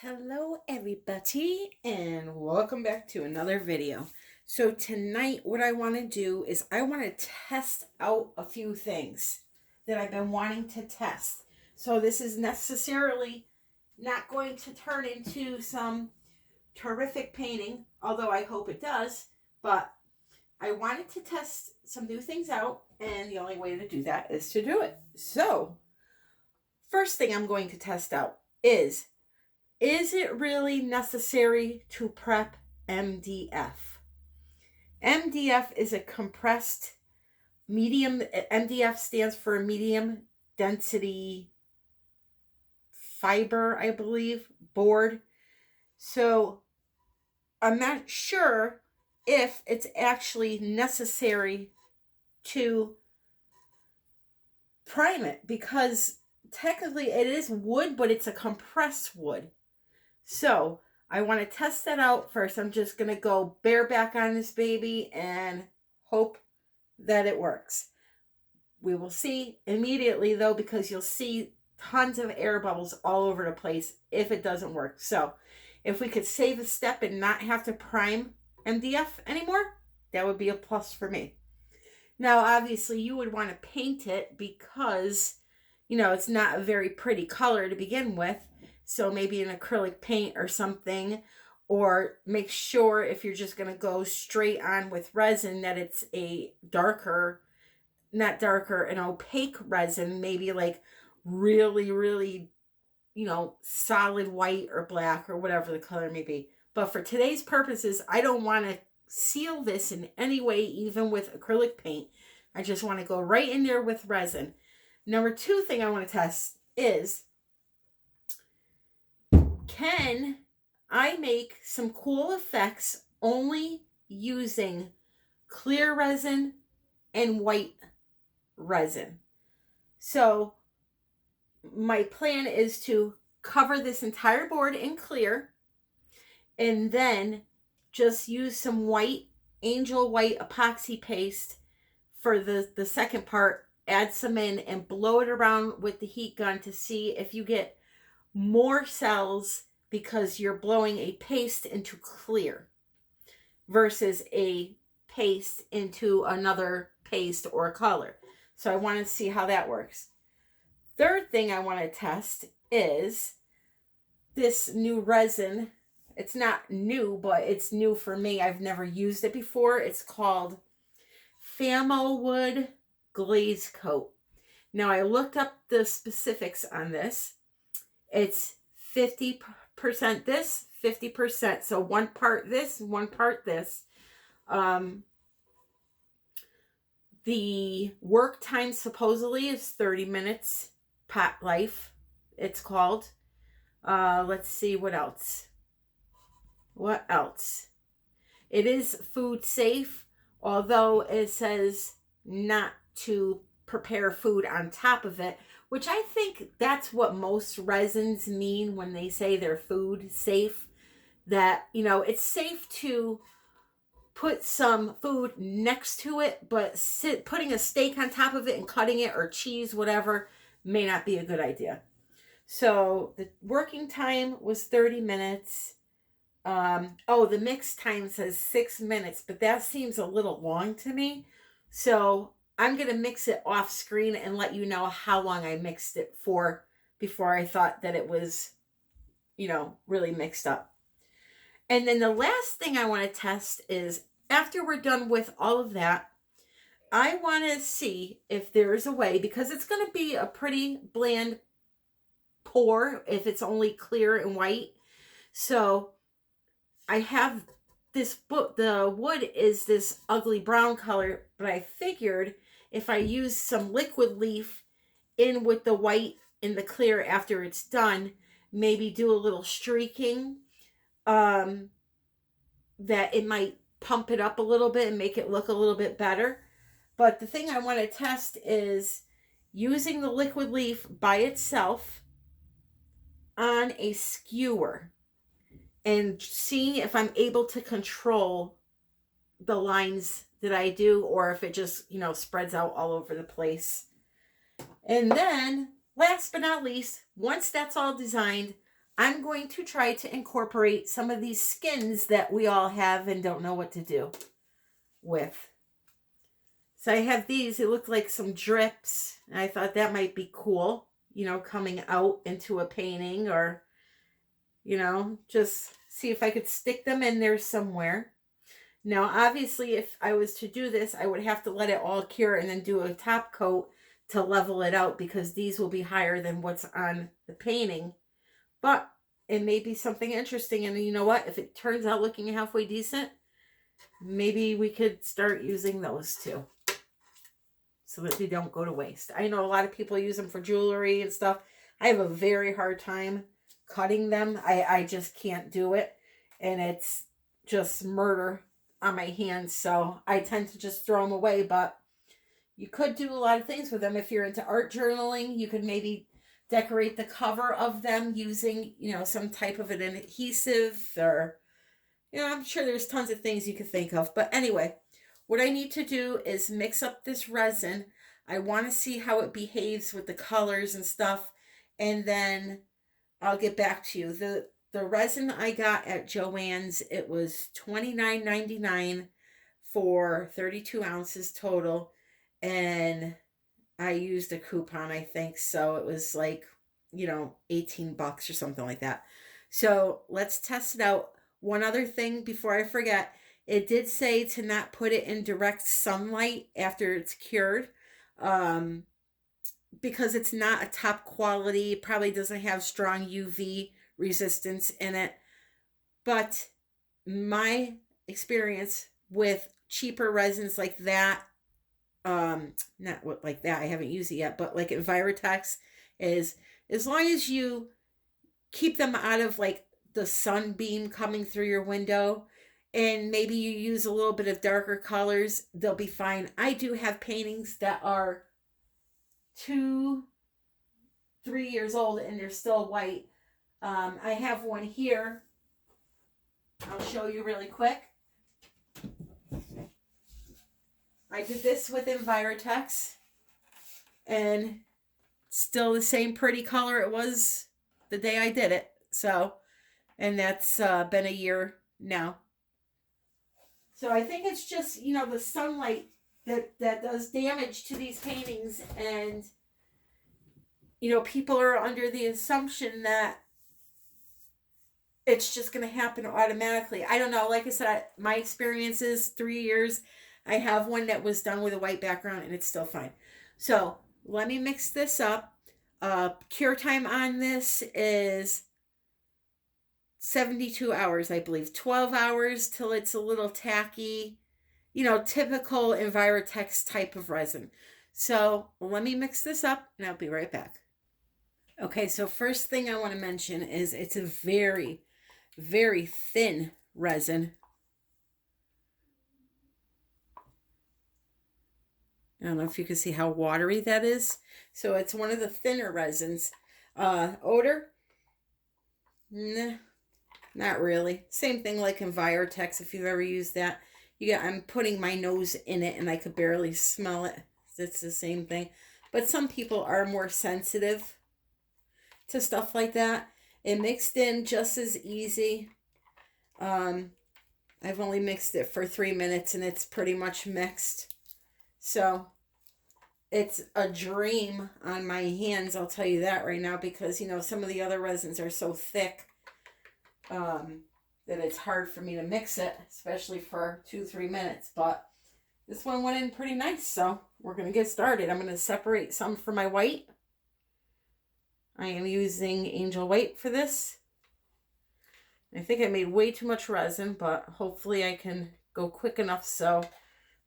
Hello everybody and welcome back to another video. So tonight what I want to do is I want to test out a few things that I've been wanting to test. So this is necessarily not going to turn into some terrific painting, although I hope it does, but I wanted to test some new things out and the only way to do that is to do it. So first thing I'm going to test out is it really necessary to prep MDF? MDF is a compressed medium. MDF stands for medium density fiber, I believe, board. So I'm not sure if it's actually necessary to prime it because technically it is wood, but it's a compressed wood. So I want to test that out first. I'm just going to go bareback on this baby and hope that it works. We will see immediately though, because you'll see tons of air bubbles all over the place if it doesn't work. So if we could save a step and not have to prime MDF anymore, that would be a plus for me. Now, obviously you would want to paint it because, you know, it's not a very pretty color to begin with. So maybe an acrylic paint or something, or make sure if you're just going to go straight on with resin that it's a darker, not darker, an opaque resin, maybe like really, really, you know, solid white or black or whatever the color may be. But for today's purposes, I don't want to seal this in any way, even with acrylic paint. I just want to go right in there with resin. Number two thing I want to test is, can I make some cool effects only using clear resin and white resin? So my plan is to cover this entire board in clear and then just use some white, angel white epoxy paste for the second part, add some in and blow it around with the heat gun to see if you get more cells because you're blowing a paste into clear versus a paste into another paste or color. So I want to see how that works. Third thing I want to test is this new resin. It's not new, but it's new for me. I've never used it before. It's called Famo Wood Glaze Coat. Now I looked up the specifics on this. It's 50% this, 50%. So one part this, one part this. The work time supposedly is 30 minutes. Pot life, it's called. Let's see what else. What else? It is food safe, although it says not to prepare food on top of it, which I think that's what most resins mean when they say they're food safe. That, you know, it's safe to put some food next to it, but putting a steak on top of it and cutting it, or cheese, whatever, may not be a good idea. So the working time was 30 minutes. Oh, the mix time says 6 minutes, but that seems a little long to me. So I'm going to mix it off screen and let you know how long I mixed it for before I thought that it was, you know, really mixed up. And then the last thing I want to test is, after we're done with all of that, I want to see if there's a way, because it's going to be a pretty bland pour if it's only clear and white. So I have this book, the wood is this ugly brown color, but I figured if I use some liquid leaf in with the white and the clear after it's done, maybe do a little streaking, that it might pump it up a little bit and make it look a little bit better. But the thing I want to test is using the liquid leaf by itself on a skewer and seeing if I'm able to control the lines that I do, or if it just, you know, spreads out all over the place. And then last but not least, once that's all designed, I'm going to try to incorporate some of these skins that we all have and don't know what to do with. So I have these. It looked like some drips. And I thought that might be cool, you know, coming out into a painting, or, you know, just see if I could stick them in there somewhere. Now, obviously, if I was to do this, I would have to let it all cure and then do a top coat to level it out, because these will be higher than what's on the painting. But it may be something interesting. And you know what? If it turns out looking halfway decent, maybe we could start using those too, so that they don't go to waste. I know a lot of people use them for jewelry and stuff. I have a very hard time cutting them. I just can't do it. And it's just murder on my hands. So I tend to just throw them away. But you could do a lot of things with them. If you're into art journaling, you could maybe decorate the cover of them using, you know, some type of an adhesive, or, you know, I'm sure there's tons of things you could think of. But anyway, what I need to do is mix up this resin. I want to see how it behaves with the colors and stuff, and then I'll get back to you. The resin I got at Joann's, it was $29.99 for 32 ounces total, and I used a coupon, I think, so it was like, you know, 18 bucks or something like that. So let's test it out. One other thing before I forget, it did say to not put it in direct sunlight after it's cured, because it's not a top quality. It probably doesn't have strong UV resistance in it. But my experience with cheaper resins like that, not what like that, I haven't used it yet, but like Envirotex, is as long as you keep them out of like the sunbeam coming through your window, and maybe you use a little bit of darker colors, they'll be fine. I do have paintings that are 2-3 years old and they're still white. I have one here. I'll show you really quick. I did this with Envirotex, and still the same pretty color it was the day I did it. So, and that's been a year now. So I think it's just, you know, the sunlight that does damage to these paintings. And, you know, people are under the assumption that it's just going to happen automatically. I don't know. Like I said, my experience is 3 years. I have one that was done with a white background and it's still fine. So let me mix this up. Cure time on this is 72 hours, I believe. 12 hours till it's a little tacky, you know, typical Envirotex type of resin. So let me mix this up and I'll be right back. Okay, so first thing I want to mention is it's a very, very thin resin. I don't know if you can see how watery that is. So it's one of the thinner resins. Odor? Nah, not really. Same thing like Envirotex, if you've ever used that. I'm putting my nose in it and I could barely smell it. It's the same thing. But some people are more sensitive to stuff like that. It mixed in just as easy. I've only mixed it for 3 minutes and it's pretty much mixed. So it's a dream on my hands, I'll tell you that right now, because, you know, some of the other resins are so thick that it's hard for me to mix it, especially for 2-3 minutes. But this one went in pretty nice, so we're going to get started. I'm going to separate some for my white. I am using Angel White for this. I think I made way too much resin, but hopefully I can go quick enough so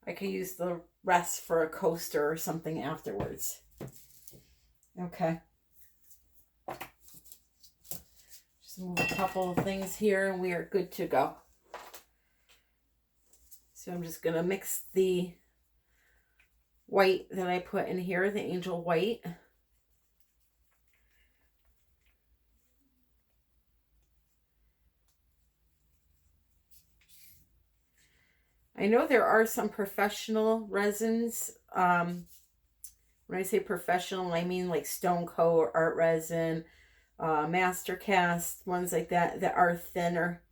I can use the rest for a coaster or something afterwards. Okay. Just move a couple of things here and we are good to go. So I'm just going to mix the white that I put in here, the Angel White. I know there are some professional resins. When I say professional, I mean like Stone Co. or Art Resin, master cast, ones like that are thinner.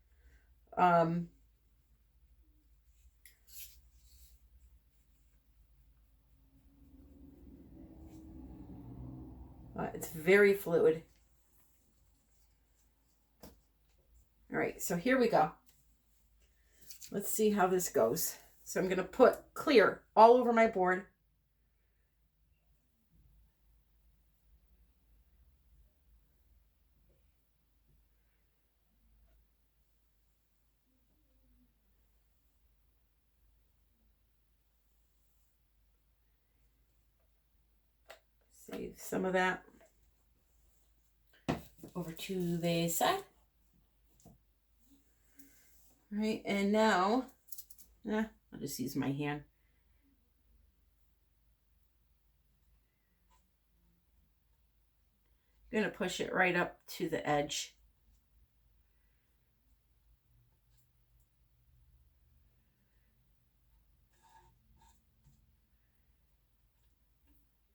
It's very fluid. All right, so here we go. Let's see how this goes. So I'm going to put clear all over my board. Save some of that over to the side. All right, and now, I'll just use my hand. I'm going to push it right up to the edge.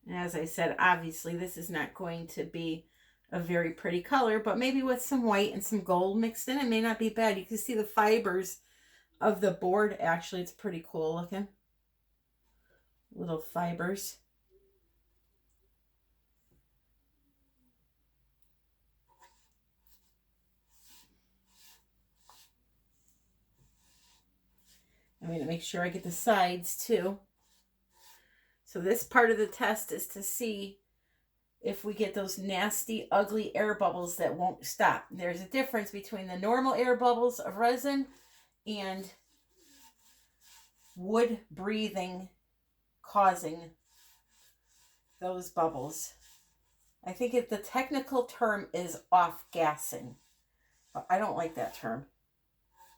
And as I said, obviously this is not going to be a very pretty color, but maybe with some white and some gold mixed in, it may not be bad. You can see the fibers of the board. Actually, it's pretty cool looking. Little fibers. I'm going to make sure I get the sides too. So this part of the test is to see if we get those nasty, ugly air bubbles that won't stop. There's a difference between the normal air bubbles of resin and wood breathing causing those bubbles. I think the technical term is off-gassing, but I don't like that term.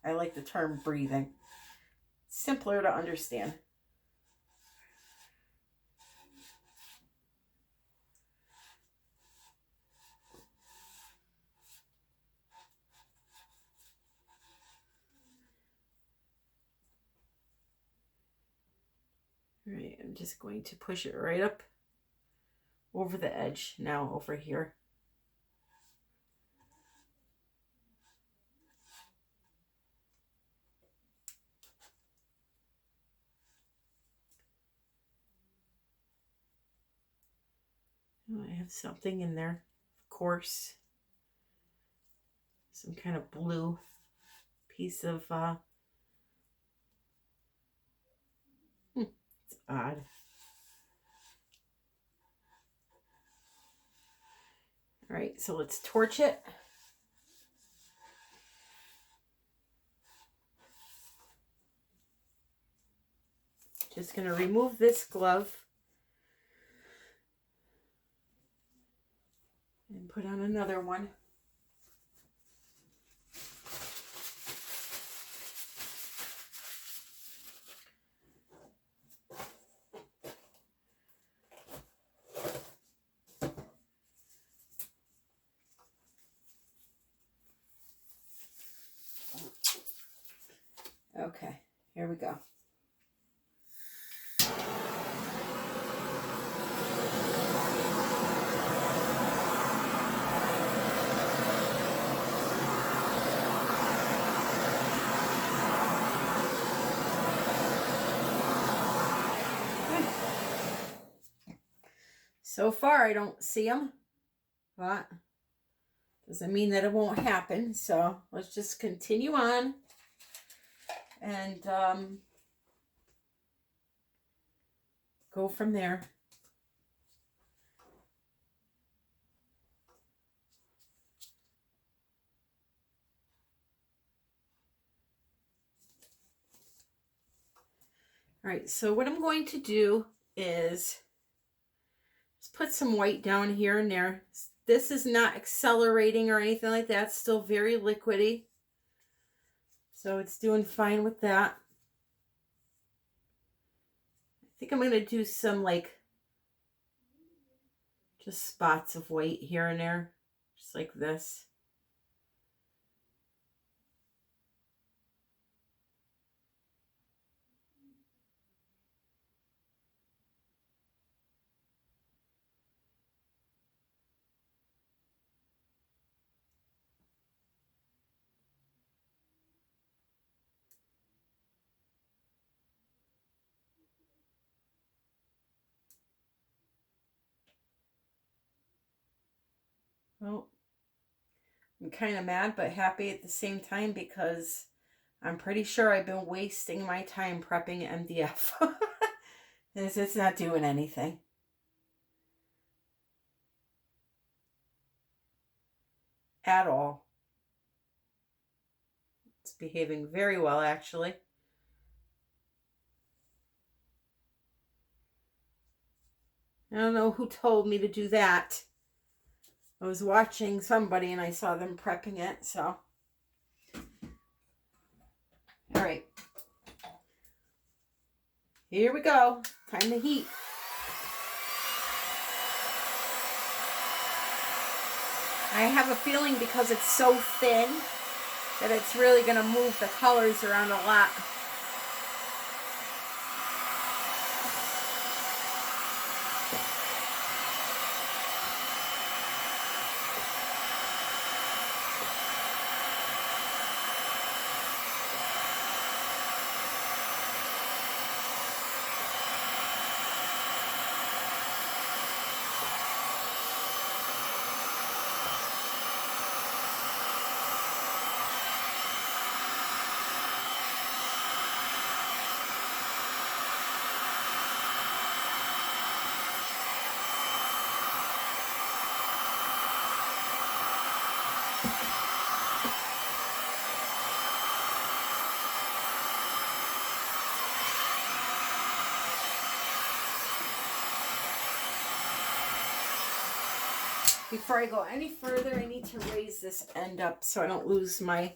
I like the term breathing. Simpler to understand. All right, I'm just going to push it right up over the edge now over here. Oh, I have something in there, of course. Some kind of blue piece of, it's odd. All right, so let's torch it. Just going to remove this glove and put on another one. Okay, here we go. So far, I don't see them, but doesn't mean that it won't happen. So let's just continue on and go from there. All right, so what I'm going to do is just put some white down here and there. This is not accelerating or anything like that. It's still very liquidy. So it's doing fine with that. I think I'm going to do some like just spots of white here and there, just like this. Well, I'm kind of mad but happy at the same time because I'm pretty sure I've been wasting my time prepping MDF. It's not doing anything. At all. It's behaving very well, actually. I don't know who told me to do that. I was watching somebody and I saw them prepping it, so. All right. Here we go. Time to heat. I have a feeling because it's so thin that it's really going to move the colors around a lot. Before I go any further, I need to raise this end up so I don't lose my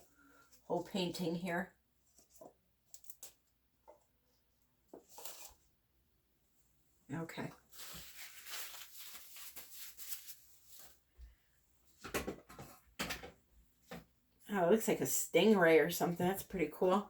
whole painting here. Okay. Oh, it looks like a stingray or something. That's pretty cool.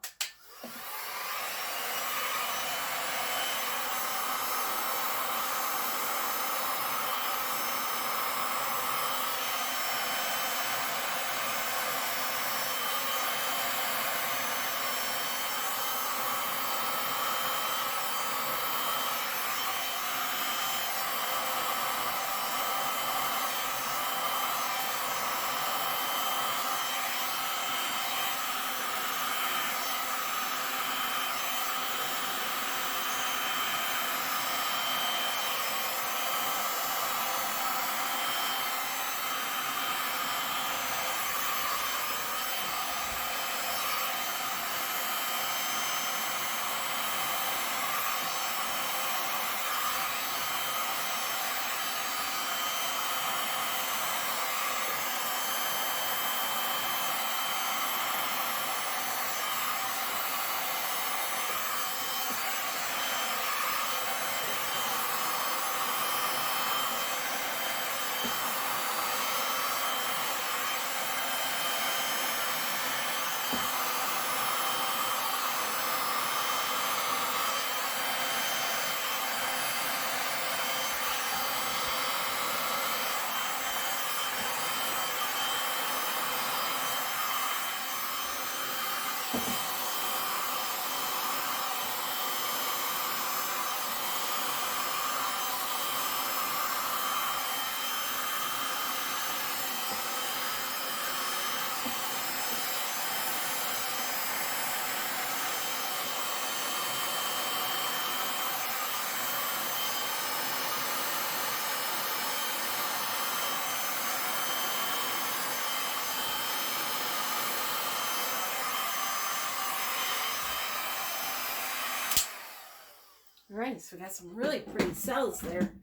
All right, so we got some really pretty cells there,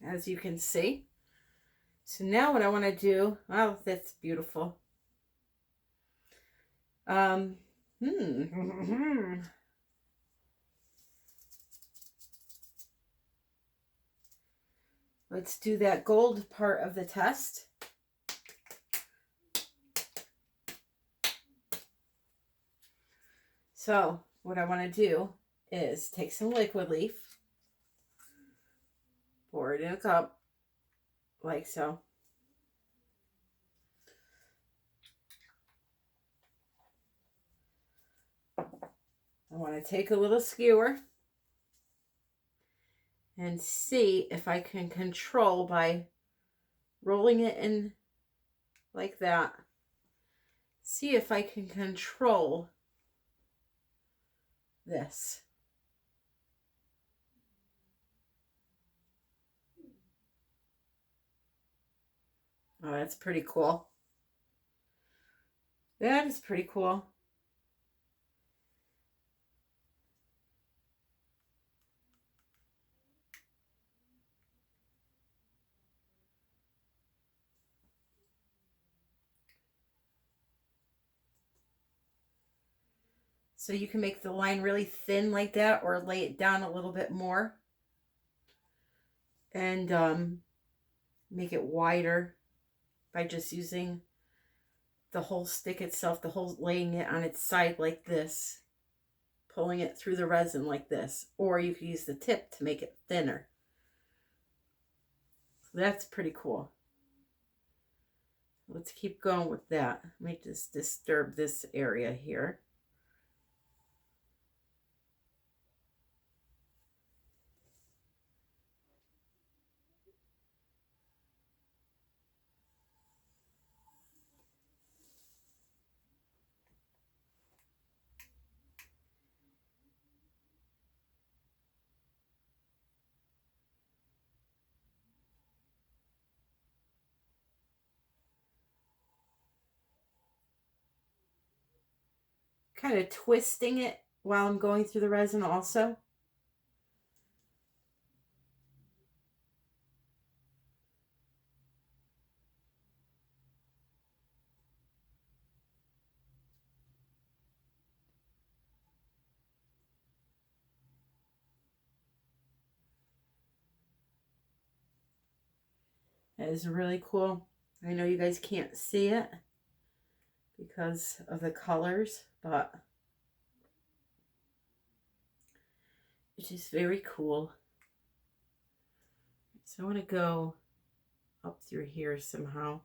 as you can see. So now what I want to do, oh, that's beautiful. Let's do that gold part of the test. So what I want to do is take some liquid leaf, pour it in a cup, like so. I want to take a little skewer and see if I can control by rolling it in like that. See if I can control this. Oh, that's pretty cool. That is pretty cool. So you can make the line really thin like that or lay it down a little bit more and make it wider by just using the whole stick itself, the whole laying it on its side like this, pulling it through the resin like this, or you could use the tip to make it thinner. So that's pretty cool. Let's keep going with that. Let me just disturb this area here. Kind of twisting it while I'm going through the resin also. That is really cool. I know you guys can't see it because of the colors, but it's just very cool. So I want to go up through here somehow.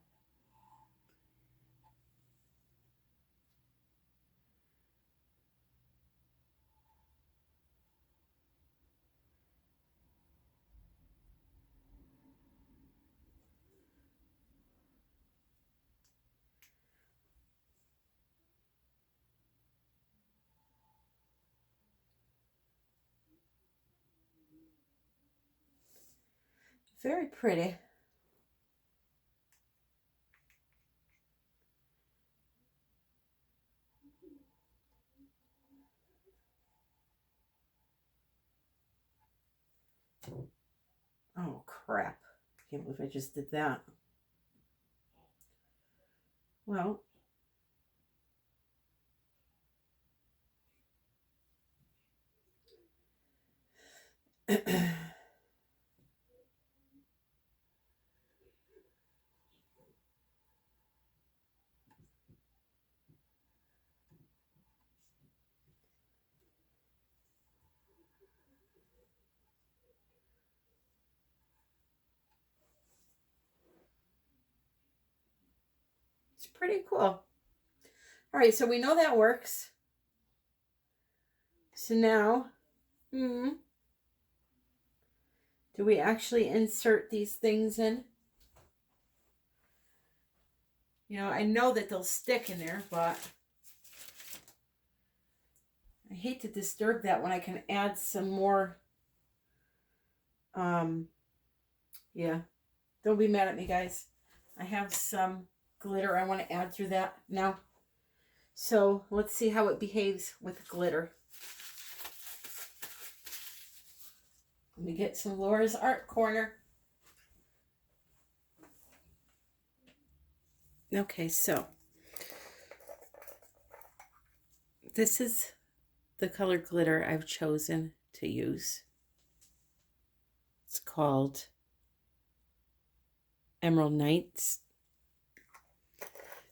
Very pretty. Oh crap. I can't believe I just did that. Well, it's pretty cool. All right, so we know that works. So now, do we actually insert these things in? You know, I know that they'll stick in there, but I hate to disturb that when I can add some more. Yeah, don't be mad at me, guys. I have some glitter I want to add through that now. So let's see how it behaves with glitter. Let me get some Laura's Art Corner. Okay, so this is the color glitter I've chosen to use. It's called Emerald Nights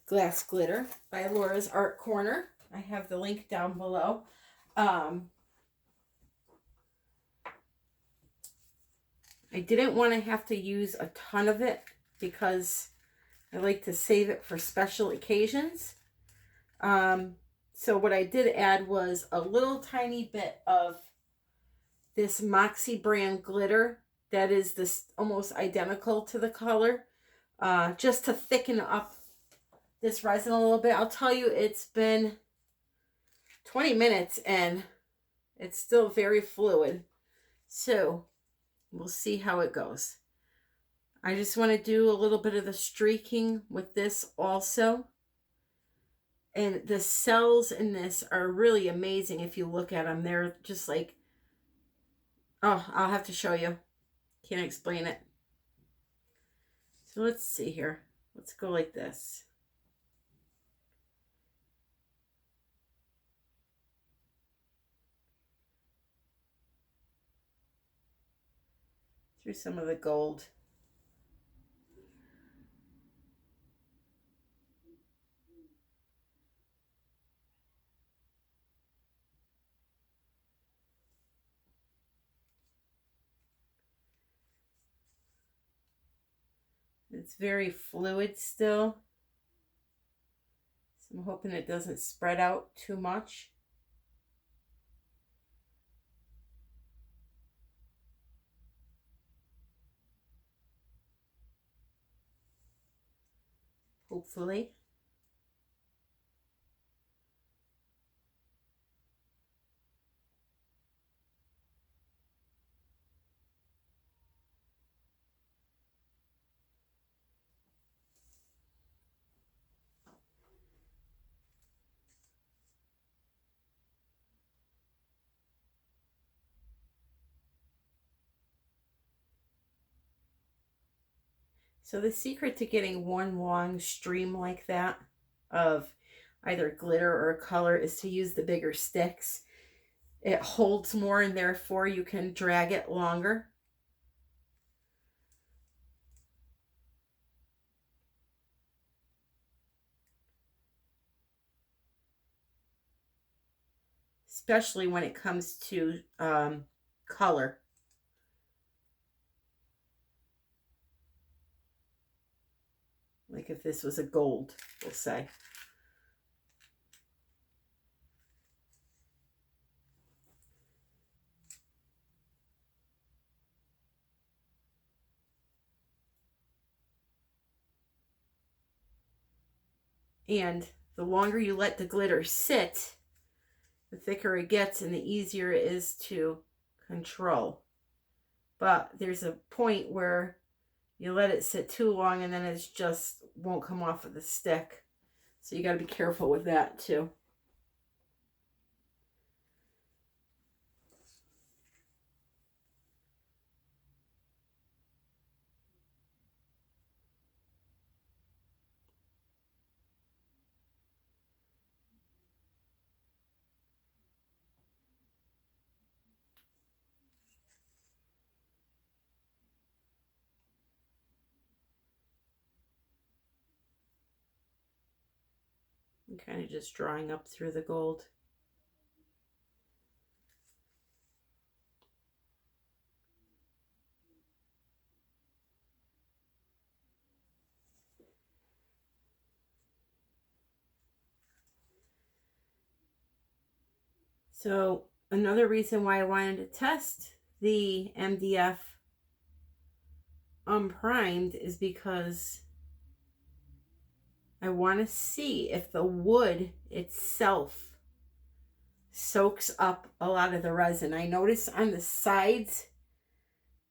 Glass Glitter by Laura's Art Corner. I have the link down below. I didn't want to have to use a ton of it because I like to save it for special occasions. So what I did add was a little tiny bit of this Moxie brand glitter that is this almost identical to the color. just to thicken up this resin a little bit. I'll tell you, it's been 20 minutes and it's still very fluid. So we'll see how it goes. I just want to do a little bit of the streaking with this also. And the cells in this are really amazing if you look at them. They're just like, oh, I'll have to show you. Can't explain it. So let's see here. Let's go like this. Through some of the gold. It's very fluid still. So I'm hoping it doesn't spread out too much. Hopefully. So the secret to getting one long stream like that of either glitter or color is to use the bigger sticks. It holds more and therefore you can drag it longer. Especially when it comes to color. Like if this was a gold, we'll say. And the longer you let the glitter sit, the thicker it gets and the easier it is to control. But there's a point where you let it sit too long and then it just won't come off of the stick. So you got to be careful with that too. I'm kind of just drawing up through the gold. So another reason why I wanted to test the MDF Unprimed is because I want to see if the wood itself soaks up a lot of the resin. I noticed on the sides,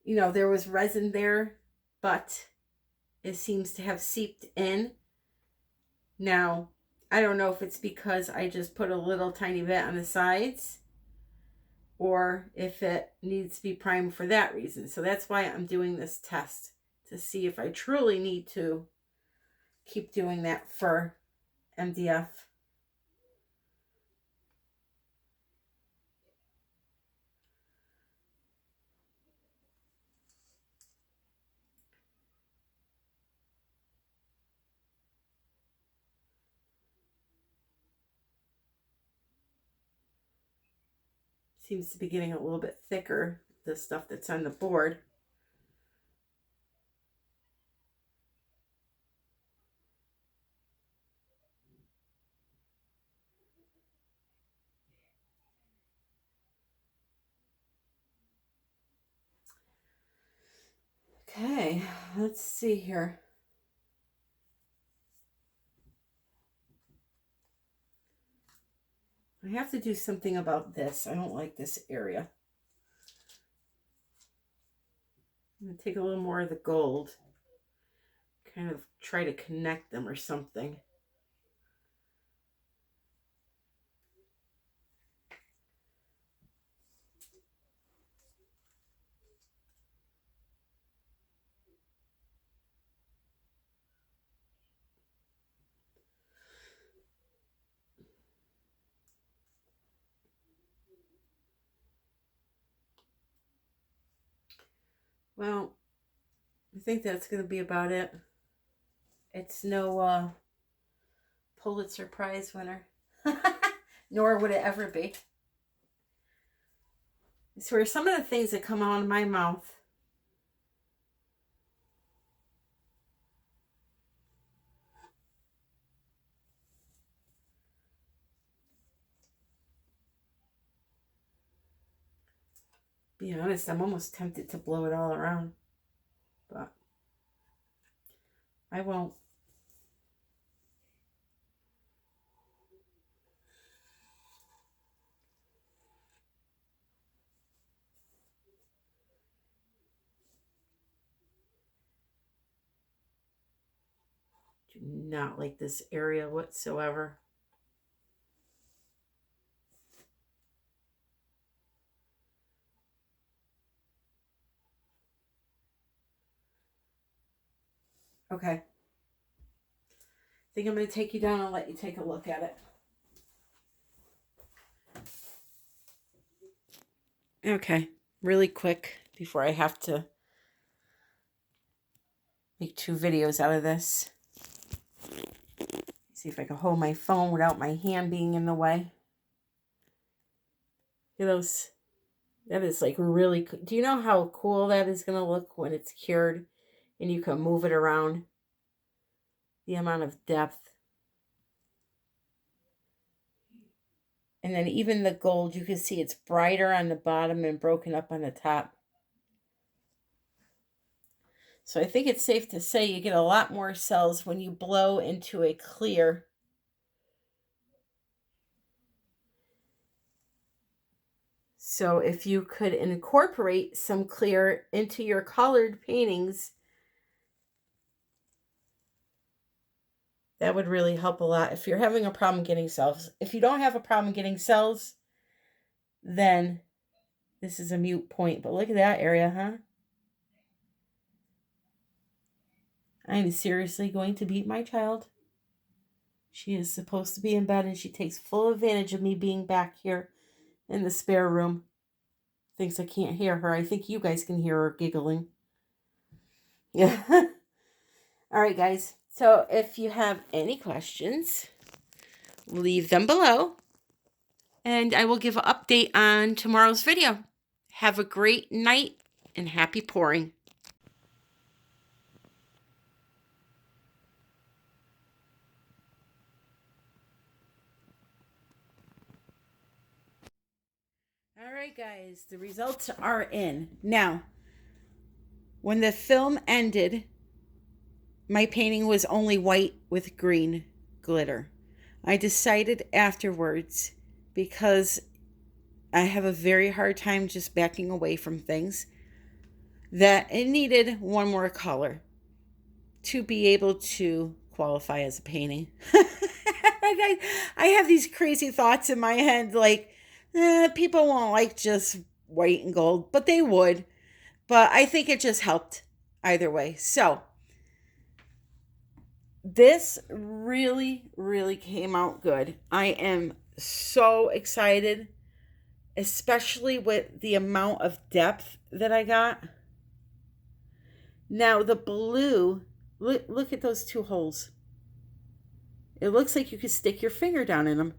you know, there was resin there, but it seems to have seeped in. Now, I don't know if it's because I just put a little tiny bit on the sides or if it needs to be primed for that reason. So that's why I'm doing this test, to see if I truly need to keep doing that for MDF. Seems to be getting a little bit thicker, the stuff that's on the board. Okay, let's see here. I have to do something about this. I don't like this area. I'm going to take a little more of the gold. Kind of try to connect them or something. Well, I think that's going to be about it. It's no Pulitzer Prize winner. Nor would it ever be. I swear, some of the things that come out of my mouth. Be honest, I'm almost tempted to blow it all around. But I won't. Do not like this area whatsoever. Okay. I think I'm going to take you down and let you take a look at it. Okay. Really quick before I have to make 2 videos out of this. See if I can hold my phone without my hand being in the way. Look at those. That is like really, do you know how cool that is going to look when it's cured and you can move it around? The amount of depth. And then even the gold, you can see it's brighter on the bottom and broken up on the top. So I think it's safe to say you get a lot more cells when you blow into a clear. So if you could incorporate some clear into your colored paintings, that would really help a lot. If you're having a problem getting cells. If you don't have a problem getting cells, then this is a moot point. But look at that area, huh? I'm seriously going to beat my child. She is supposed to be in bed and she takes full advantage of me being back here in the spare room. Thinks I can't hear her. I think you guys can hear her giggling. Yeah. All right, guys. So if you have any questions, leave them below. And I will give an update on tomorrow's video. Have a great night and happy pouring. All right, guys, the results are in. Now, when the film ended, my painting was only white with green glitter. I decided afterwards, because I have a very hard time just backing away from things, that it needed one more color to be able to qualify as a painting. I have these crazy thoughts in my head like, people won't like just white and gold, but they would. But I think it just helped either way. So this really, really came out good. I am so excited, especially with the amount of depth that I got. Now the blue, look at those 2 holes. It looks like you could stick your finger down in them.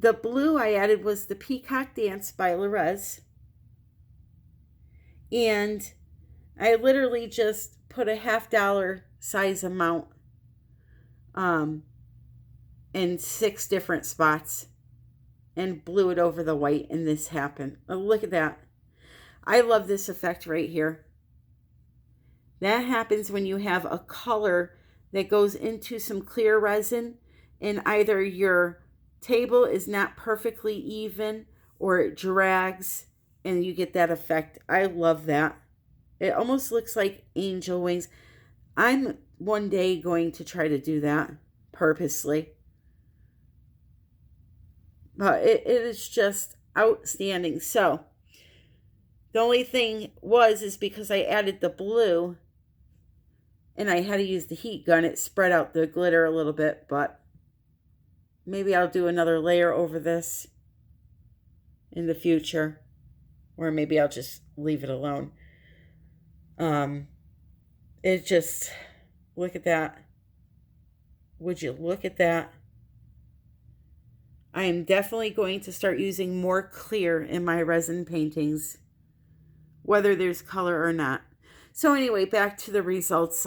The blue I added was the Peacock Dance by Rez. And I literally just put a $50 size amount in 6 different spots and blew it over the white, and this happened. Oh, look at that. I love this effect right here. That happens when you have a color that goes into some clear resin and either your table is not perfectly even or it drags and you get that effect. I love that. It almost looks like angel wings. I'm one day going to try to do that purposely. But it is just outstanding. So the only thing is because I added the blue and I had to use the heat gun, it spread out the glitter a little bit, but maybe I'll do another layer over this in the future, or maybe I'll just leave it alone. It just, look at that. Would you look at that? I am definitely going to start using more clear in my resin paintings, whether there's color or not. So anyway, back to the results.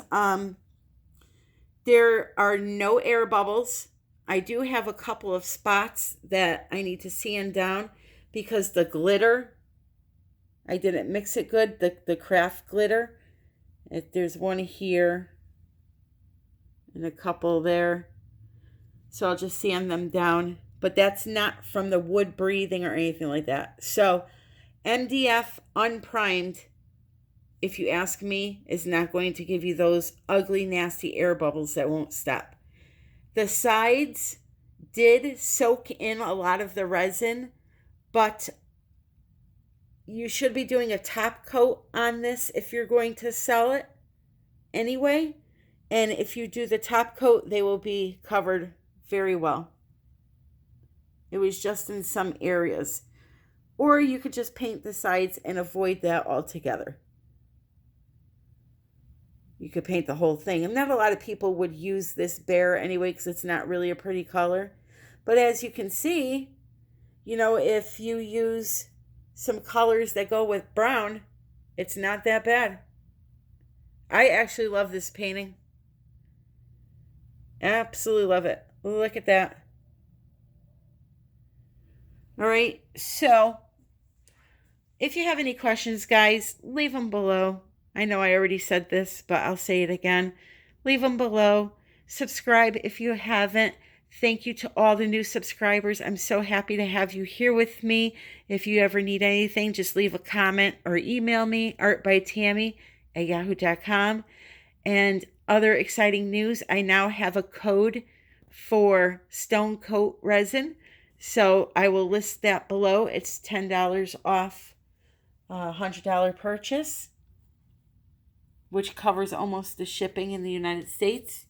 There are no air bubbles. I do have a couple of spots that I need to sand down because the glitter, I didn't mix it good, the craft glitter. There's one here and a couple there. So I'll just sand them down. But that's not from the wood breathing or anything like that. So MDF unprimed, if you ask me, is not going to give you those ugly, nasty air bubbles that won't stop. The sides did soak in a lot of the resin, but you should be doing a top coat on this if you're going to sell it anyway. And if you do the top coat, they will be covered very well. It was just in some areas. Or you could just paint the sides and avoid that altogether. You could paint the whole thing. And not a lot of people would use this bare anyway because it's not really a pretty color. But as you can see, you know, if you use some colors that go with brown, it's not that bad. I actually love this painting. Absolutely love it. Look at that. All right, so if you have any questions, guys, leave them below. I know I already said this, but I'll say it again. Leave them below. Subscribe if you haven't. Thank you to all the new subscribers. I'm so happy to have you here with me. If you ever need anything, just leave a comment or email me, artbytammy@yahoo.com. And other exciting news, I now have a code for Stone Coat Resin. So I will list that below. It's $10 off a $100 purchase, which covers almost the shipping in the United States.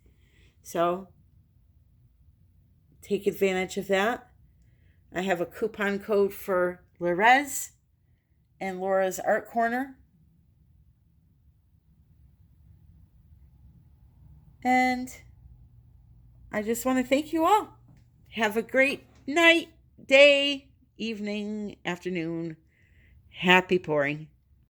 So take advantage of that. I have a coupon code for Rez and Laura's Art Corner. And I just want to thank you all. Have a great night, day, evening, afternoon. Happy pouring.